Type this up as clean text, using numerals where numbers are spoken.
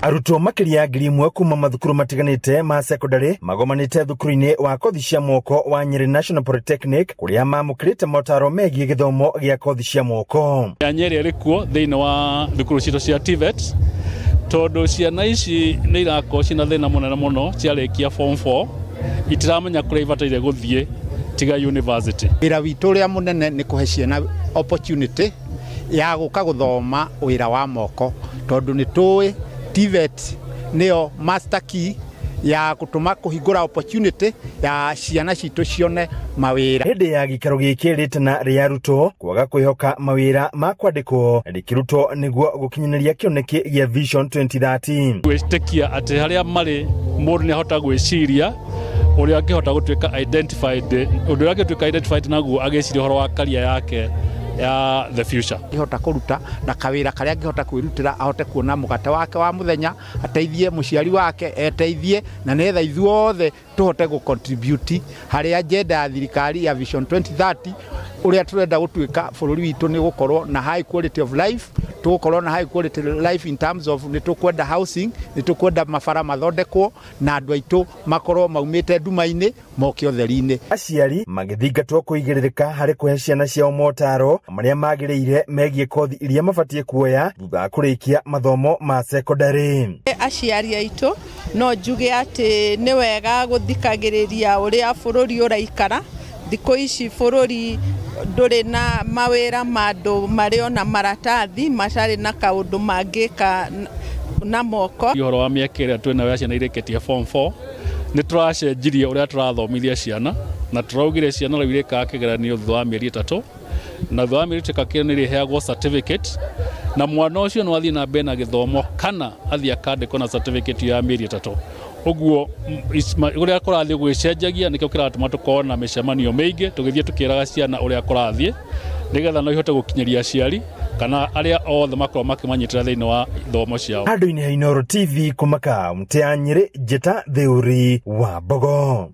Arutwo makiria ngiri imwe kuma mathukuru matiganite ma secondary magomanite thukuru-ini wa kothi cia moko wa Nyeri National Polytechnic kuria mamukirite motaro megie githomo gia kothi cia moko. Nyeri erikuo thiini wa thukuru cito cia TVET tondu ciana ici ni irako cina thina munene muno ciarikia form 4 itiramenya kuria ibataire guthie tiga university. Wira witu uria munene ni kuhe ciana opportunity ya guka guthoma wira wa moko tondu ni tuwi TVET neo master key ya kutuma kuhingura opportunity ya ciana citu cione mawira. Hindi ya gikaro giki ritana ria arutwo kwaga kwihoka mawira ma kwandikwo rikirutwo niguo gukinyaniria kioneki gia Vision 2030. Gwitikia ati haria mari mundu ni ahota gwiciria uria angihota gutuika identified naguo agiciria horo wa career yake ya the future. Ihota kuruta na kawira karia angihota kwirutira ahote kuona mugate wake wa muthenya, ateithie muciari wake, eteithie na netha ithuothe tuhote gu contribute hari agenda ya thirikari ya Vision 2030 uria turenda gutuika bururi witu ni gukorwo na high quality of life, tugukorwo na high quality life in terms of ni tukwenda housing, ni tukwenda mafara mathondekwo na andu aitu makorwo maumite nduma-ini moke otheri-ini. Aciari magithingatwo kuigiririka hari kuhe ciana ciao motaro maria magiriire megie kothi iria mabatie kuoya thutha kurikia mathomo ma secondary. Aciari aitu no njuge ati ni wega guthikagiriria uria bururi uraikara. Thikũ ici bururi nduri na mawira mandu mario na maratathi matari na kaundu mangika na moko. Ihoro wa miaka iria twina ya ciana ireketie form 4 ni turacenjirie uria turathomithia ciana na turaugire ciana riu ireka kigeranio thutha wa mieri 3 na thutha wa mieri 3 ni riheagwo certificate na mwana ucio no athie na mbere na githomo kana athie akandikwo na certificate ya mieri 3. Oguo uria kurathie gwicenjagia nikio kiratuma tukona micemanio meige tugithie tukiraga ciana uria kurathie nigetha no ihote gukinyeria aciari kana aria othe makorwo makimanyitira thiini wa thomo ciao. Handu-ini ha Inooro TV kumaka Mtea Nyeri, Njeta Theuri wa Mbogo.